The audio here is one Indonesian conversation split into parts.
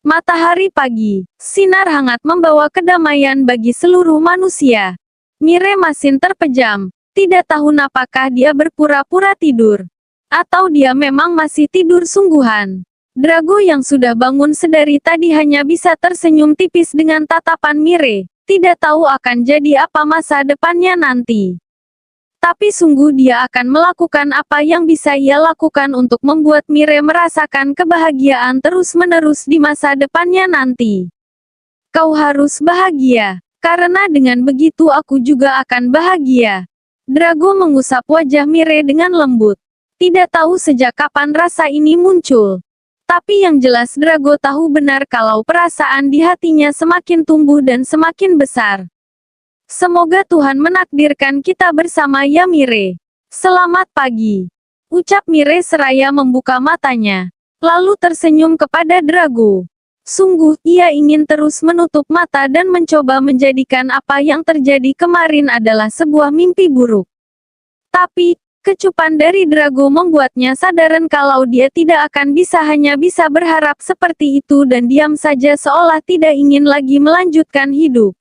Matahari pagi, sinar hangat membawa kedamaian bagi seluruh manusia. Mire Masin terpejam, tidak tahu apakah dia berpura-pura tidur, atau dia memang masih tidur sungguhan. Drago yang sudah bangun sedari tadi hanya bisa tersenyum tipis dengan tatapan Mire, tidak tahu akan jadi apa masa depannya nanti. Tapi sungguh dia akan melakukan apa yang bisa ia lakukan untuk membuat Mire merasakan kebahagiaan terus-menerus di masa depannya nanti. Kau harus bahagia, karena dengan begitu aku juga akan bahagia. Drago mengusap wajah Mire dengan lembut. Tidak tahu sejak kapan rasa ini muncul. Tapi yang jelas Drago tahu benar kalau perasaan di hatinya semakin tumbuh dan semakin besar. Semoga Tuhan menakdirkan kita bersama ya Mire. Selamat pagi. Ucap Mire seraya membuka matanya. Lalu tersenyum kepada Drago. Sungguh, ia ingin terus menutup mata dan mencoba menjadikan apa yang terjadi kemarin adalah sebuah mimpi buruk. Tapi, kecupan dari Drago membuatnya sadaran kalau dia tidak akan hanya bisa berharap seperti itu dan diam saja seolah tidak ingin lagi melanjutkan hidup.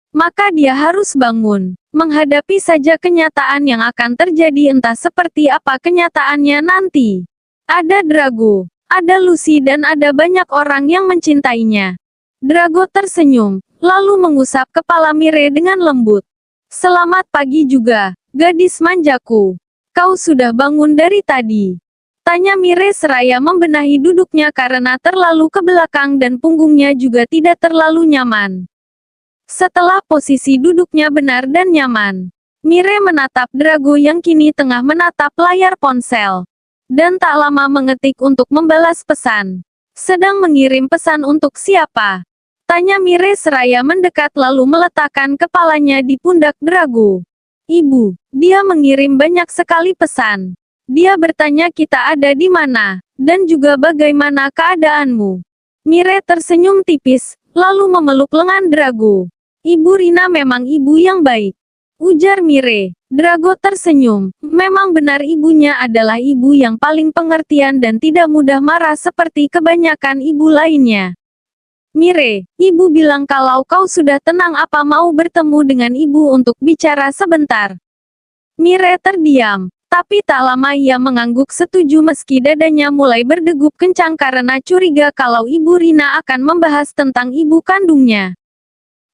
Maka dia harus bangun, menghadapi saja kenyataan yang akan terjadi entah seperti apa kenyataannya nanti. Ada Drago, ada Lucy dan ada banyak orang yang mencintainya. Drago tersenyum, lalu mengusap kepala Mire dengan lembut. Selamat pagi juga, gadis manjaku. Kau sudah bangun dari tadi? Tanya Mire seraya membenahi duduknya karena terlalu ke belakang dan punggungnya juga tidak terlalu nyaman. Setelah posisi duduknya benar dan nyaman, Mire menatap Drago yang kini tengah menatap layar ponsel. Dan tak lama mengetik untuk membalas pesan. Sedang mengirim pesan untuk siapa? Tanya Mire seraya mendekat lalu meletakkan kepalanya di pundak Drago. Ibu, dia mengirim banyak sekali pesan. Dia bertanya kita ada di mana, dan juga bagaimana keadaanmu. Mire tersenyum tipis, lalu memeluk lengan Drago. Ibu Rina memang ibu yang baik. Ujar Mire. Drago tersenyum. Memang benar ibunya adalah ibu yang paling pengertian dan tidak mudah marah seperti kebanyakan ibu lainnya. Mire, ibu bilang kalau kau sudah tenang apa mau bertemu dengan ibu untuk bicara sebentar. Mire terdiam. Tapi tak lama ia mengangguk setuju meski dadanya mulai berdegup kencang karena curiga kalau ibu Rina akan membahas tentang ibu kandungnya.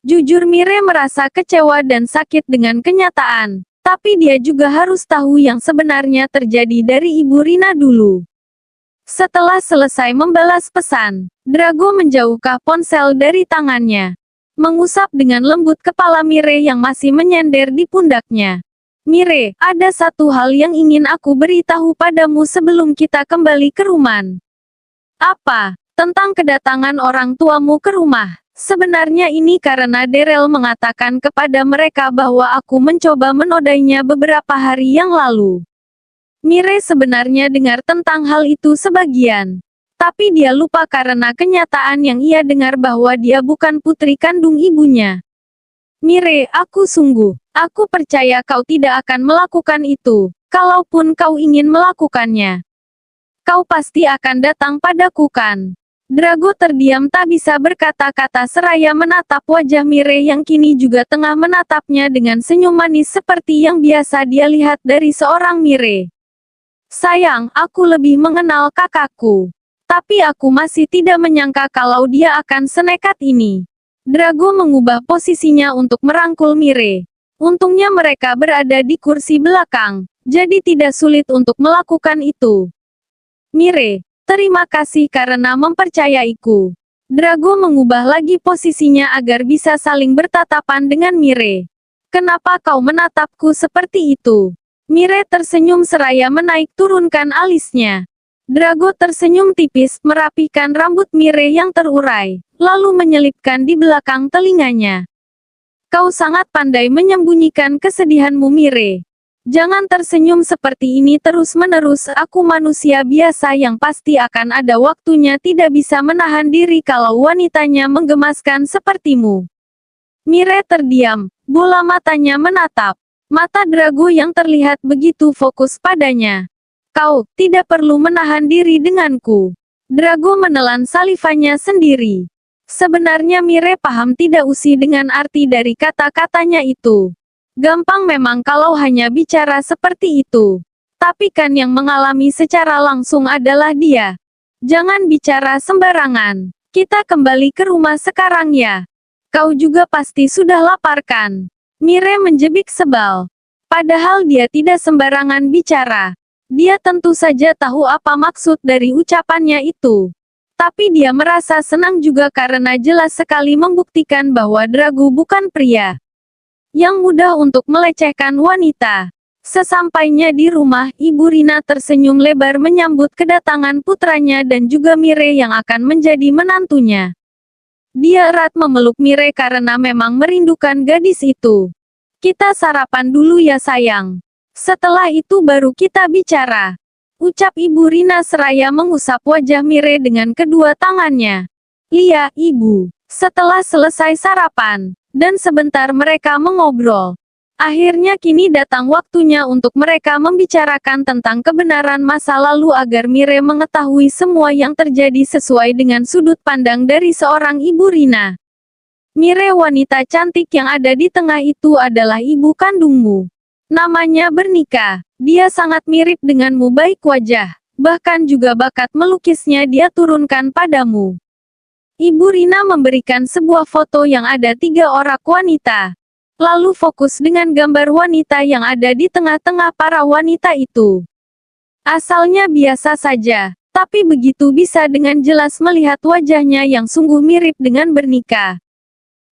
Jujur Mire merasa kecewa dan sakit dengan kenyataan, tapi dia juga harus tahu yang sebenarnya terjadi dari Ibu Rina dulu. Setelah selesai membalas pesan, Drago menjauhkan ponsel dari tangannya. Mengusap dengan lembut kepala Mire yang masih menyender di pundaknya. Mire, ada satu hal yang ingin aku beritahu padamu sebelum kita kembali ke rumah. Apa? Tentang kedatangan orang tuamu ke rumah. Sebenarnya ini karena Darrell mengatakan kepada mereka bahwa aku mencoba menodainya beberapa hari yang lalu. Mire sebenarnya dengar tentang hal itu sebagian. Tapi dia lupa karena kenyataan yang ia dengar bahwa dia bukan putri kandung ibunya. Mire, aku percaya kau tidak akan melakukan itu. Kalaupun kau ingin melakukannya, kau pasti akan datang padaku kan? Drago terdiam tak bisa berkata-kata seraya menatap wajah Mire yang kini juga tengah menatapnya dengan senyum manis seperti yang biasa dia lihat dari seorang Mire. Sayang, aku lebih mengenal kakakku. Tapi aku masih tidak menyangka kalau dia akan senekat ini. Drago mengubah posisinya untuk merangkul Mire. Untungnya mereka berada di kursi belakang, jadi tidak sulit untuk melakukan itu. Mire, terima kasih karena mempercayaiku. Drago mengubah lagi posisinya agar bisa saling bertatapan dengan Mire. Kenapa kau menatapku seperti itu? Mire tersenyum seraya menaik turunkan alisnya. Drago tersenyum tipis, merapikan rambut Mire yang terurai, lalu menyelipkan di belakang telinganya. Kau sangat pandai menyembunyikan kesedihanmu Mire. Jangan tersenyum seperti ini terus-menerus. Aku manusia biasa yang pasti akan ada waktunya tidak bisa menahan diri kalau wanitanya menggemaskan sepertimu. Mire terdiam, bola matanya menatap. Mata Drago yang terlihat begitu fokus padanya. Kau tidak perlu menahan diri denganku. Drago menelan salivanya sendiri. Sebenarnya Mire paham tidak usi dengan arti dari kata-katanya itu. Gampang memang kalau hanya bicara seperti itu. Tapi kan yang mengalami secara langsung adalah dia. Jangan bicara sembarangan. Kita kembali ke rumah sekarang ya. Kau juga pasti sudah lapar kan? Mire menjebik sebal. Padahal dia tidak sembarangan bicara. Dia tentu saja tahu apa maksud dari ucapannya itu. Tapi dia merasa senang juga karena jelas sekali membuktikan bahwa Drago bukan pria yang mudah untuk melecehkan wanita. Sesampainya di rumah, Ibu Rina tersenyum lebar menyambut kedatangan putranya dan juga Mire yang akan menjadi menantunya. Dia erat memeluk Mire karena memang merindukan gadis itu. Kita sarapan dulu ya sayang. Setelah itu baru kita bicara. Ucap Ibu Rina seraya mengusap wajah Mire dengan kedua tangannya. Iya, Ibu. Setelah selesai sarapan, dan sebentar mereka mengobrol. Akhirnya kini datang waktunya untuk mereka membicarakan tentang kebenaran masa lalu agar Mire mengetahui semua yang terjadi sesuai dengan sudut pandang dari seorang Ibu Rina. Mire, wanita cantik yang ada di tengah itu adalah ibu kandungmu. Namanya Bernika. Dia sangat mirip denganmu baik wajah. Bahkan juga bakat melukisnya dia turunkan padamu. Ibu Rina memberikan sebuah foto yang ada 3 orang wanita. Lalu fokus dengan gambar wanita yang ada di tengah-tengah para wanita itu. Asalnya biasa saja, tapi begitu bisa dengan jelas melihat wajahnya yang sungguh mirip dengan Bernika.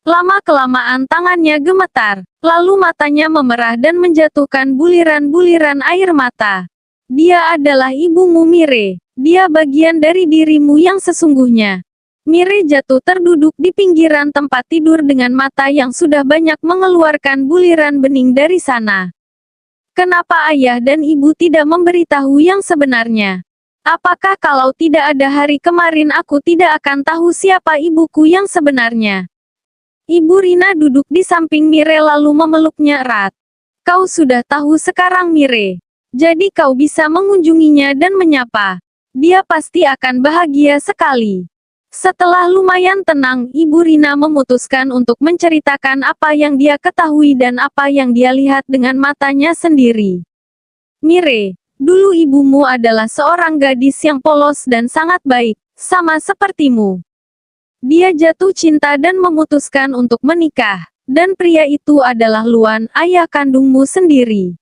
Lama-kelamaan tangannya gemetar, lalu matanya memerah dan menjatuhkan buliran-buliran air mata. Dia adalah ibumu Mire. Dia bagian dari dirimu yang sesungguhnya. Mire jatuh terduduk di pinggiran tempat tidur dengan mata yang sudah banyak mengeluarkan buliran bening dari sana. Kenapa ayah dan ibu tidak memberitahu yang sebenarnya? Apakah kalau tidak ada hari kemarin aku tidak akan tahu siapa ibuku yang sebenarnya? Ibu Rina duduk di samping Mire lalu memeluknya erat. Kau sudah tahu sekarang Mire. Jadi kau bisa mengunjunginya dan menyapa. Dia pasti akan bahagia sekali. Setelah lumayan tenang, Ibu Rina memutuskan untuk menceritakan apa yang dia ketahui dan apa yang dia lihat dengan matanya sendiri. Mire, dulu ibumu adalah seorang gadis yang polos dan sangat baik, sama sepertimu. Dia jatuh cinta dan memutuskan untuk menikah, dan pria itu adalah Luan, ayah kandungmu sendiri.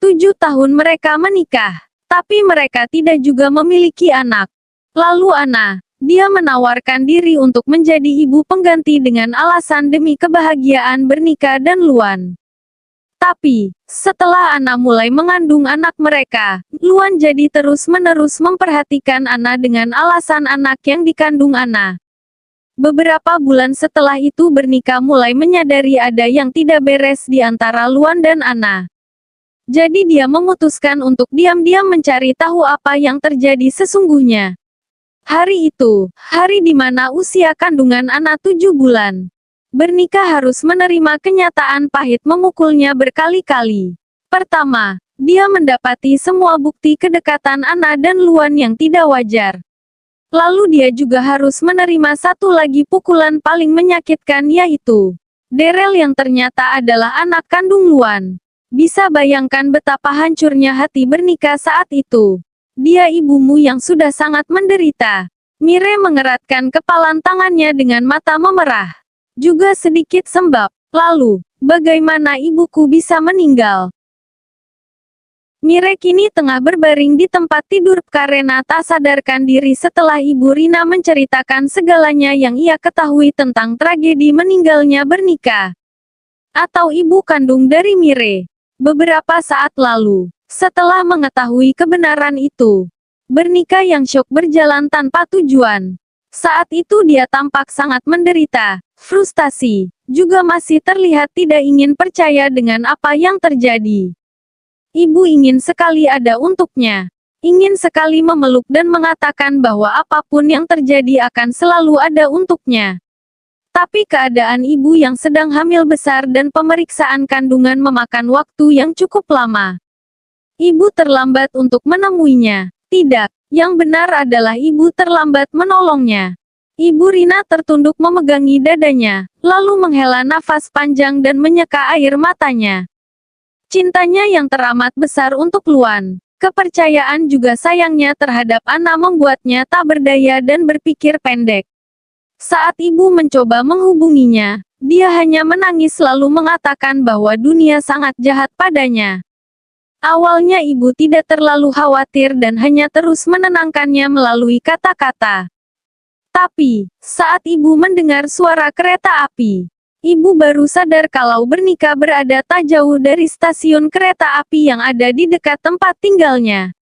7 tahun mereka menikah, tapi mereka tidak juga memiliki anak. Lalu Ana. Dia menawarkan diri untuk menjadi ibu pengganti dengan alasan demi kebahagiaan Bernika dan Luan. Tapi, setelah Ana mulai mengandung anak mereka, Luan jadi terus-menerus memperhatikan Ana dengan alasan anak yang dikandung Ana. Beberapa bulan setelah itu Bernika mulai menyadari ada yang tidak beres di antara Luan dan Ana. Jadi dia memutuskan untuk diam-diam mencari tahu apa yang terjadi sesungguhnya. Hari itu, hari di mana usia kandungan Ana 7 bulan. Bernika harus menerima kenyataan pahit memukulnya berkali-kali. Pertama, dia mendapati semua bukti kedekatan Ana dan Luan yang tidak wajar. Lalu dia juga harus menerima satu lagi pukulan paling menyakitkan yaitu Derel yang ternyata adalah anak kandung Luan. Bisa bayangkan betapa hancurnya hati Bernika saat itu. Dia ibumu yang sudah sangat menderita. Mire mengeratkan kepalan tangannya dengan mata memerah. Juga sedikit sembab. Lalu, bagaimana ibuku bisa meninggal? Mire kini tengah berbaring di tempat tidur karena tak sadarkan diri setelah Ibu Rina menceritakan segalanya yang ia ketahui tentang tragedi meninggalnya Bernika. Atau ibu kandung dari Mire. Beberapa saat lalu, setelah mengetahui kebenaran itu, Bernika yang syok berjalan tanpa tujuan. Saat itu dia tampak sangat menderita, frustasi, juga masih terlihat tidak ingin percaya dengan apa yang terjadi. Ibu ingin sekali ada untuknya. Ingin sekali memeluk dan mengatakan bahwa apapun yang terjadi akan selalu ada untuknya. Tapi keadaan ibu yang sedang hamil besar dan pemeriksaan kandungan memakan waktu yang cukup lama. Ibu terlambat untuk menemuinya. Tidak, Yang benar adalah ibu terlambat menolongnya. Ibu Rina tertunduk memegangi dadanya, lalu menghela nafas panjang dan menyeka air matanya. Cintanya yang teramat besar untuk Luan, kepercayaan juga sayangnya terhadap Ana membuatnya tak berdaya dan berpikir pendek. Saat ibu mencoba menghubunginya, dia hanya menangis lalu mengatakan bahwa dunia sangat jahat padanya. Awalnya ibu tidak terlalu khawatir dan hanya terus menenangkannya melalui kata-kata. Tapi, saat ibu mendengar suara kereta api, ibu baru sadar kalau Bernika berada tak jauh dari stasiun kereta api yang ada di dekat tempat tinggalnya.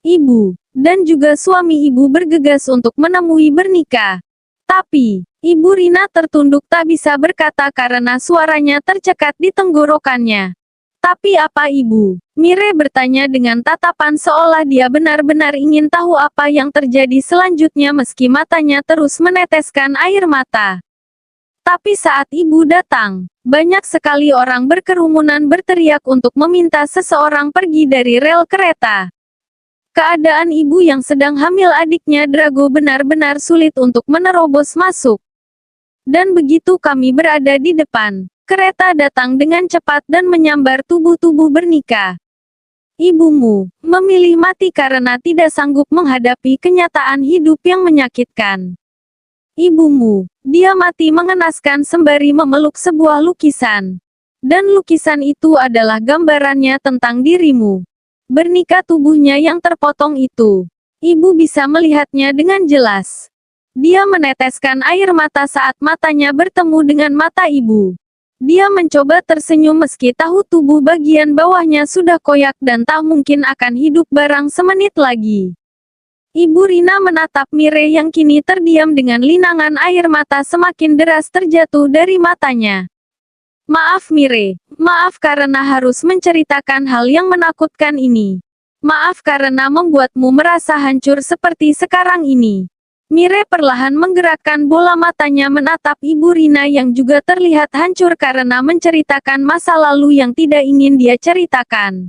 Ibu, dan juga suami ibu bergegas untuk menemui Bernika. Tapi, Ibu Rina tertunduk tak bisa berkata karena suaranya tercekat di tenggorokannya. Tapi apa ibu? Mire bertanya dengan tatapan seolah dia benar-benar ingin tahu apa yang terjadi selanjutnya meski matanya terus meneteskan air mata. Tapi saat ibu datang, banyak sekali orang berkerumunan berteriak untuk meminta seseorang pergi dari rel kereta. Keadaan ibu yang sedang hamil adiknya Drago benar-benar sulit untuk menerobos masuk. Dan begitu kami berada di depan, kereta datang dengan cepat dan menyambar tubuh-tubuh Bernika. Ibumu memilih mati karena tidak sanggup menghadapi kenyataan hidup yang menyakitkan. Ibumu, dia mati mengenaskan sembari memeluk sebuah lukisan. Dan lukisan itu adalah gambarannya tentang dirimu. Bernika tubuhnya yang terpotong itu. Ibu bisa melihatnya dengan jelas. Dia meneteskan air mata saat matanya bertemu dengan mata ibu. Dia mencoba tersenyum meski tahu tubuh bagian bawahnya sudah koyak dan tak mungkin akan hidup barang semenit lagi. Ibu Rina menatap Mire yang kini terdiam dengan linangan air mata semakin deras terjatuh dari matanya. Maaf Mire, maaf karena harus menceritakan hal yang menakutkan ini. Maaf karena membuatmu merasa hancur seperti sekarang ini. Mire perlahan menggerakkan bola matanya menatap Ibu Rina yang juga terlihat hancur karena menceritakan masa lalu yang tidak ingin dia ceritakan.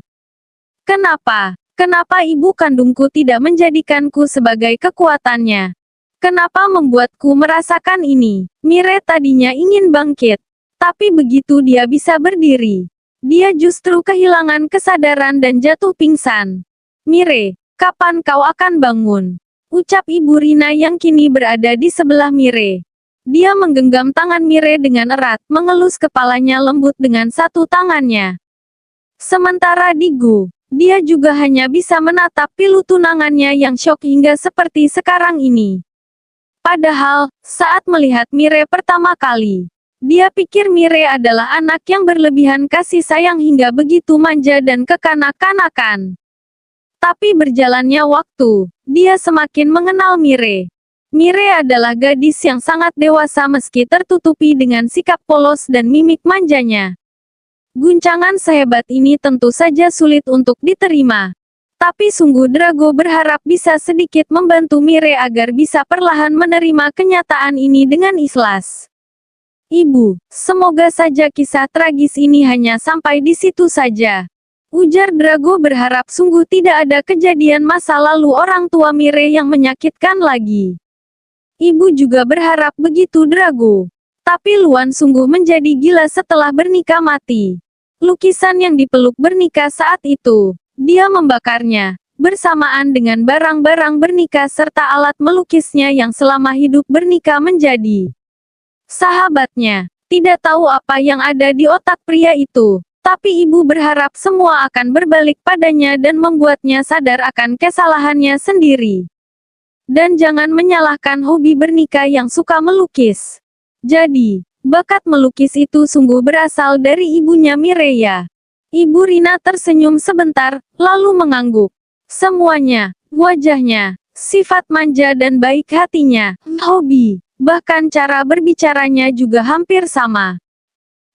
Kenapa? Kenapa ibu kandungku tidak menjadikanku sebagai kekuatannya? Kenapa membuatku merasakan ini? Mire tadinya ingin bangkit. Tapi begitu dia bisa berdiri, dia justru kehilangan kesadaran dan jatuh pingsan. Mire, kapan kau akan bangun? Ucap Ibu Rina yang kini berada di sebelah Mire. Dia menggenggam tangan Mire dengan erat, mengelus kepalanya lembut dengan satu tangannya. Sementara di Gu, dia juga hanya bisa menatap pilu tunangannya yang syok hingga seperti sekarang ini. Padahal, saat melihat Mire pertama kali, dia pikir Mire adalah anak yang berlebihan kasih sayang hingga begitu manja dan kekanak-kanakan. Tapi berjalannya waktu, dia semakin mengenal Mire. Mire adalah gadis yang sangat dewasa meski tertutupi dengan sikap polos dan mimik manjanya. Guncangan sehebat ini tentu saja sulit untuk diterima. Tapi sungguh Drago berharap bisa sedikit membantu Mire agar bisa perlahan menerima kenyataan ini dengan ikhlas. Ibu, semoga saja kisah tragis ini hanya sampai di situ saja. Ujar Drago berharap sungguh tidak ada kejadian masa lalu orang tua Mire yang menyakitkan lagi. Ibu juga berharap begitu Drago. Tapi Luan sungguh menjadi gila setelah Bernika mati. Lukisan yang dipeluk Bernika saat itu, dia membakarnya, bersamaan dengan barang-barang Bernika serta alat melukisnya yang selama hidup Bernika menjadi sahabatnya. Tidak tahu apa yang ada di otak pria itu. Tapi ibu berharap semua akan berbalik padanya dan membuatnya sadar akan kesalahannya sendiri. Dan jangan menyalahkan hobi Bernika yang suka melukis. Jadi, bakat melukis itu sungguh berasal dari ibunya Mireya. Ibu Rina tersenyum sebentar, lalu mengangguk. Semuanya, wajahnya, sifat manja dan baik hatinya, hobi, bahkan cara berbicaranya juga hampir sama.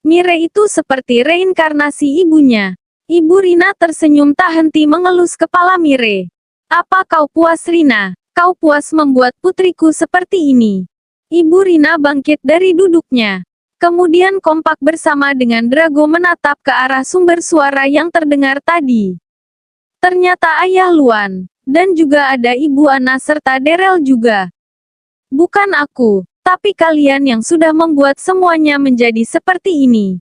Mire itu seperti reinkarnasi ibunya. Ibu Rina tersenyum tak henti mengelus kepala Mire. Apa kau puas Rina? Kau puas membuat putriku seperti ini? Ibu Rina bangkit dari duduknya. Kemudian kompak bersama dengan Drago menatap ke arah sumber suara yang terdengar tadi. Ternyata ayah Luan, Dan juga ada Ibu Ana serta Daryl juga. Bukan aku, tapi kalian yang sudah membuat semuanya menjadi seperti ini.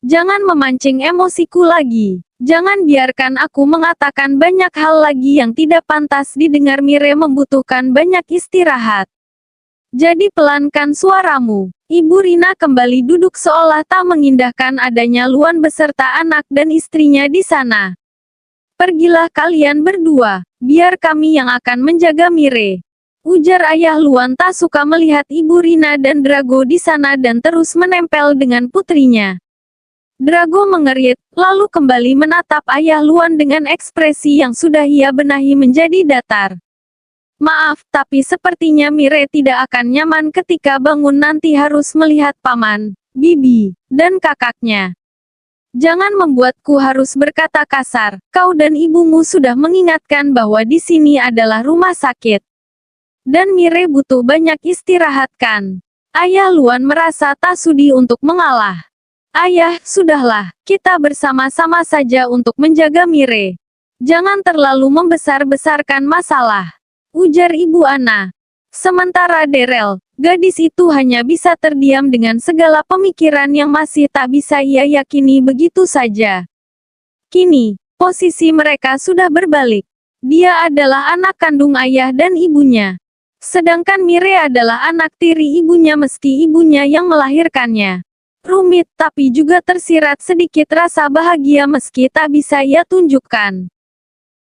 Jangan memancing emosiku lagi. Jangan biarkan aku mengatakan banyak hal lagi yang tidak pantas didengar. Mire membutuhkan banyak istirahat. Jadi pelankan suaramu. Ibu Rina kembali duduk seolah tak mengindahkan adanya Luan beserta anak dan istrinya di sana. Pergilah kalian berdua, biar kami yang akan menjaga Mire. Ujar ayah Luan tak suka melihat Ibu Rina dan Drago di sana dan terus menempel dengan putrinya. Drago mengerit, lalu kembali menatap ayah Luan dengan ekspresi yang sudah ia benahi menjadi datar. Maaf, tapi sepertinya Mire tidak akan nyaman ketika bangun nanti harus melihat paman, bibi, dan kakaknya. Jangan membuatku harus berkata kasar, kau dan ibumu sudah mengingatkan bahwa di sini adalah rumah sakit. Dan Mire butuh banyak istirahat kan? Ayah Luan merasa tak sudi untuk mengalah. Ayah, sudahlah, kita bersama-sama saja untuk menjaga Mire. Jangan terlalu membesar-besarkan masalah. Ujar Ibu Ana. Sementara Daryl, gadis itu hanya bisa terdiam dengan segala pemikiran yang masih tak bisa ia yakini begitu saja. Kini, posisi mereka sudah berbalik. Dia adalah anak kandung ayah dan ibunya. Sedangkan Mire adalah anak tiri ibunya meski ibunya yang melahirkannya. Rumit tapi juga tersirat sedikit rasa bahagia meski tak bisa ia tunjukkan.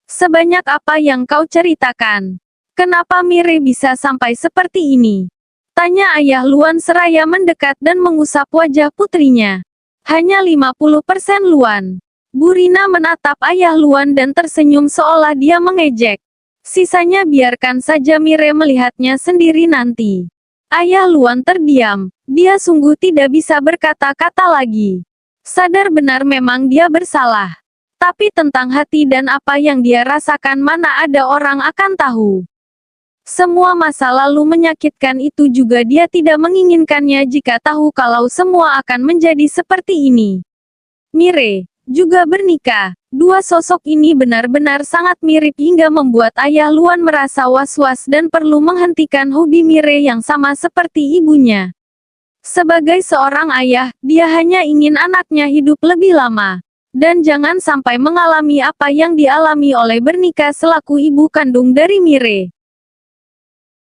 Sebanyak apa yang kau ceritakan? Kenapa Mire bisa sampai seperti ini? Tanya ayah Luan seraya mendekat dan mengusap wajah putrinya. Hanya 50% Luan. Bu Rina menatap ayah Luan dan tersenyum seolah dia mengejek. Sisanya biarkan saja Mire melihatnya sendiri nanti. Ayah Luan terdiam. Dia sungguh tidak bisa berkata-kata lagi. Sadar benar memang dia bersalah. Tapi tentang hati dan apa yang dia rasakan mana ada orang akan tahu. Semua masa lalu menyakitkan itu juga dia tidak menginginkannya jika tahu kalau semua akan menjadi seperti ini. Mire juga bernikah. Dua sosok ini benar-benar sangat mirip hingga membuat ayah Luan merasa was-was dan perlu menghentikan hobi Mire yang sama seperti ibunya. Sebagai seorang ayah, dia hanya ingin anaknya hidup lebih lama. Dan jangan sampai mengalami apa yang dialami oleh bernikah selaku ibu kandung dari Mire.